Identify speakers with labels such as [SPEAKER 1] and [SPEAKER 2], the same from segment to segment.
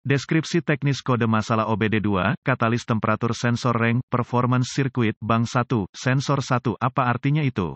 [SPEAKER 1] Deskripsi teknis kode masalah OBD2, katalis temperatur sensor range, performance circuit, bank 1, sensor 1, apa artinya itu?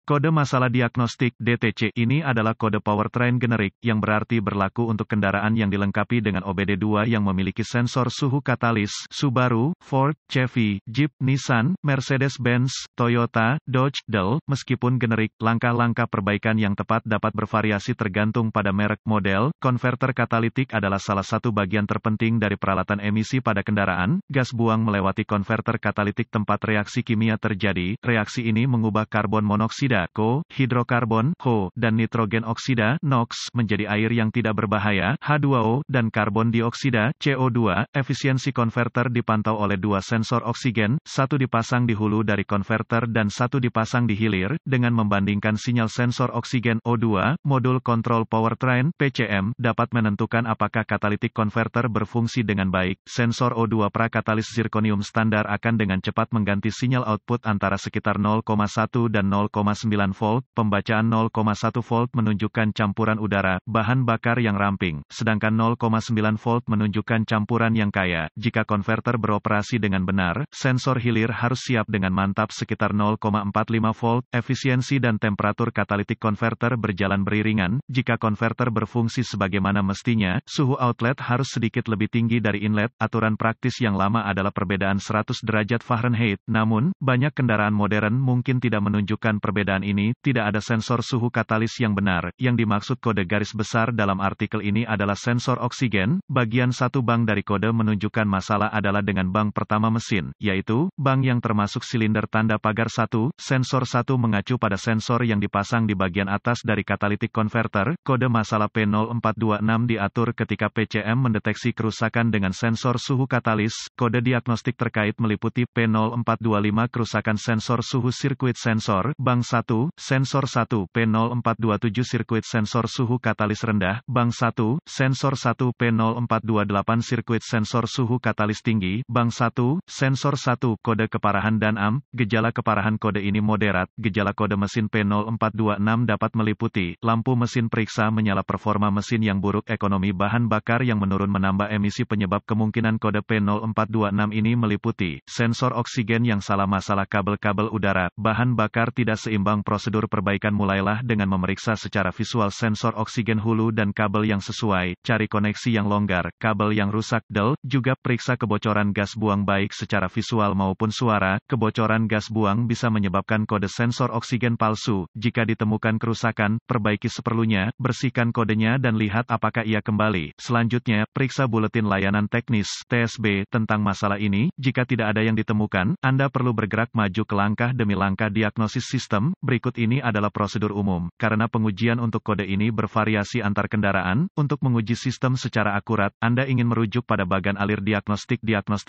[SPEAKER 1] Kode masalah diagnostik (DTC) ini adalah kode powertrain generik, yang berarti berlaku untuk kendaraan yang dilengkapi dengan OBD2 yang memiliki sensor suhu katalis. Subaru, Ford, Chevy, Jeep, Nissan, Mercedes-Benz, Toyota, Dodge, Dell. Meskipun generik, langkah-langkah perbaikan yang tepat dapat bervariasi tergantung pada merek model. Konverter katalitik adalah salah satu bagian terpenting dari peralatan emisi pada kendaraan. Gas buang melewati konverter katalitik tempat reaksi kimia terjadi. Reaksi ini mengubah karbon monoksida (CO), hidrokarbon (HO), dan nitrogen oksida (NOx) menjadi air yang tidak berbahaya (H2O), dan karbon dioksida (CO2). Efisiensi konverter dipantau oleh dua sensor oksigen, satu dipasang di hulu dari konverter dan satu dipasang di hilir. Dengan membandingkan sinyal sensor oksigen O2, modul kontrol powertrain (PCM) dapat menentukan apakah katalitik konverter berfungsi dengan baik. Sensor O2 prakatalis zirconium standar akan dengan cepat mengganti sinyal output antara sekitar 0,1 dan 0,9 volt. Pembacaan 0,1 volt menunjukkan campuran udara, bahan bakar yang ramping, sedangkan 0,9 volt menunjukkan campuran yang kaya. Jika konverter beroperasi dengan benar, sensor hilir harus siap dengan mantap sekitar 0,45 volt. Efisiensi dan temperatur katalitik konverter berjalan beriringan. Jika konverter berfungsi sebagaimana mestinya, suhu outlet harus sedikit lebih tinggi dari inlet. Aturan praktis yang lama adalah perbedaan 100 derajat Fahrenheit. Namun, banyak kendaraan modern mungkin tidak menunjukkan perbedaan ini. Tidak ada sensor suhu katalis yang benar. Yang dimaksud kode garis besar dalam artikel ini adalah sensor oksigen. Bagian satu bank dari kode menunjukkan masalah adalah dengan bank pertama mesin, yaitu bank yang termasuk silinder tanda pagar 1. Sensor 1 mengacu pada sensor yang dipasang di bagian atas dari katalitik konverter. Kode masalah P0426 diatur ketika PCM mendeteksi kerusakan dengan sensor suhu katalis. Kode diagnostik terkait meliputi P0425 kerusakan sensor suhu sirkuit sensor, bank 1, sensor 1, P0427 sirkuit sensor suhu katalis rendah, bank 1, sensor 1, P0428 sirkuit sensor suhu katalis tinggi, bank 1, sensor 1, kode keparahan dan AM. Gejala keparahan kode ini moderat. Gejala kode mesin P0426 dapat meliputi lampu mesin periksa menyala, performa mesin yang buruk, ekonomi bahan bakar yang menurun menambah emisi. Penyebab kemungkinan kode P0426 ini meliputi sensor oksigen yang salah, masalah kabel-kabel udara, bahan bakar tidak seimbang. Prosedur perbaikan mulailah dengan memeriksa secara visual sensor oksigen hulu dan kabel yang sesuai, cari koneksi yang longgar, kabel yang rusak. Juga periksa kebocoran gas buang baik secara visual maupun suara. Kebocoran gas buang bisa menyebabkan kode sensor oksigen palsu. Jika ditemukan kerusakan, perbaiki seperlunya, bersihkan kodenya dan lihat apakah ia kembali. Selanjutnya, periksa buletin layanan teknis (TSB) tentang masalah ini. Jika tidak ada yang ditemukan, Anda perlu bergerak maju ke langkah demi langkah diagnosis sistem. Berikut ini adalah prosedur umum. Karena pengujian untuk kode ini bervariasi antar kendaraan, untuk menguji sistem secara akurat, Anda ingin merujuk pada bagan alir diagnostik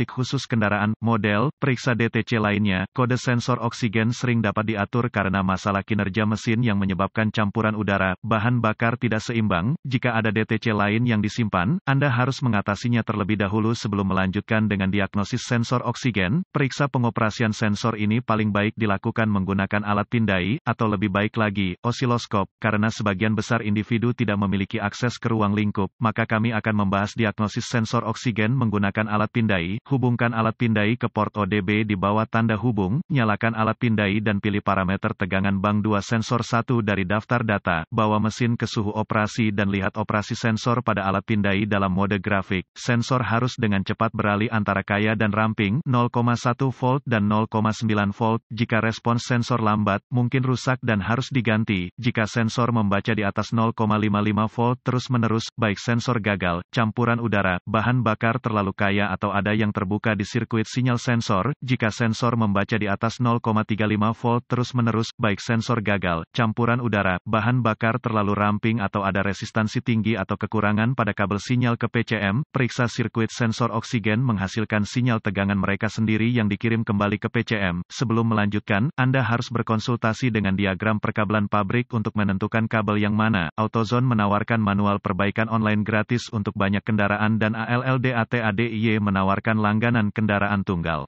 [SPEAKER 1] khusus kendaraan, model. Periksa DTC lainnya. Kode sensor oksigen sering dapat diatur karena masalah kinerja mesin yang menyebabkan campuran udara, bahan bakar tidak seimbang. Jika ada DTC lain yang disimpan, Anda harus mengatasinya terlebih dahulu sebelum melanjutkan dengan diagnosis sensor oksigen. Periksa pengoperasian sensor ini paling baik dilakukan menggunakan alat pindai, atau lebih baik lagi, osiloskop. Karena sebagian besar individu tidak memiliki akses ke ruang lingkup, maka kami akan membahas diagnosis sensor oksigen menggunakan alat pindai. Hubungkan alat pindai ke port ODB di bawah tanda hubung, nyalakan alat pindai dan pilih parameter tegangan bank 2 sensor 1 dari daftar data. Bawa mesin ke suhu operasi dan lihat operasi sensor pada alat pindai dalam mode grafik. Sensor harus dengan cepat beralih antara kaya dan ramping, 0,1 volt dan 0,9 volt. Jika respons sensor lambat, mungkin rusak dan harus diganti. Jika sensor membaca di atas 0,55 volt terus-menerus, baik sensor gagal, campuran udara, bahan bakar terlalu kaya atau ada yang terbuka di sirkuit sinyal sensor. Jika sensor membaca di atas 0,35 volt terus-menerus, baik sensor gagal, campuran udara, bahan bakar terlalu ramping atau ada resistansi tinggi atau kekurangan pada kabel sinyal ke PCM. Periksa sirkuit sensor oksigen menghasilkan sinyal tegangan mereka sendiri yang dikirim kembali ke PCM. Sebelum melanjutkan, Anda harus berkonsultasi dengan diagram perkabelan pabrik untuk menentukan kabel yang mana. AutoZone menawarkan manual perbaikan online gratis untuk banyak kendaraan dan ALLDATADIY menawarkan langganan kendaraan tunggal.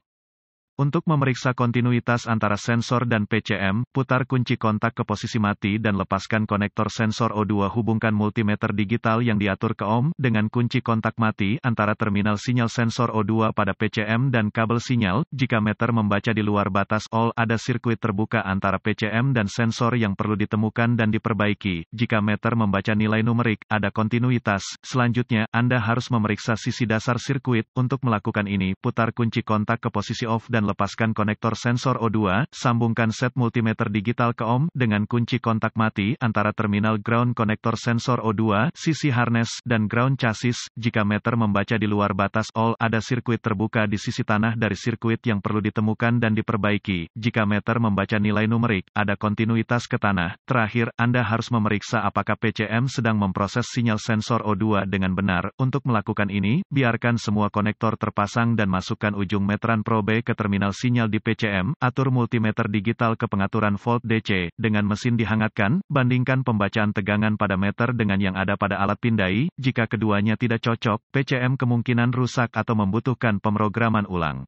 [SPEAKER 1] Untuk memeriksa kontinuitas antara sensor dan PCM, putar kunci kontak ke posisi mati dan lepaskan konektor sensor O2. Hubungkan multimeter digital yang diatur ke ohm dengan kunci kontak mati antara terminal sinyal sensor O2 pada PCM dan kabel sinyal. Jika meter membaca di luar batas all, ada sirkuit terbuka antara PCM dan sensor yang perlu ditemukan dan diperbaiki. Jika meter membaca nilai numerik, ada kontinuitas. Selanjutnya, Anda harus memeriksa sisi dasar sirkuit. Untuk melakukan ini, putar kunci kontak ke posisi off dan lepaskan konektor sensor O2, sambungkan set multimeter digital ke ohm dengan kunci kontak mati antara terminal ground konektor sensor O2, sisi harness, dan ground chassis. Jika meter membaca di luar batas all, ada sirkuit terbuka di sisi tanah dari sirkuit yang perlu ditemukan dan diperbaiki. Jika meter membaca nilai numerik, ada kontinuitas ke tanah. Terakhir, Anda harus memeriksa apakah PCM sedang memproses sinyal sensor O2 dengan benar. Untuk melakukan ini, biarkan semua konektor terpasang dan masukkan ujung meteran probe ke terminal sinyal di PCM, atur multimeter digital ke pengaturan volt DC. Dengan mesin dihangatkan, bandingkan pembacaan tegangan pada meter dengan yang ada pada alat pindai. Jika keduanya tidak cocok, PCM kemungkinan rusak atau membutuhkan pemrograman ulang.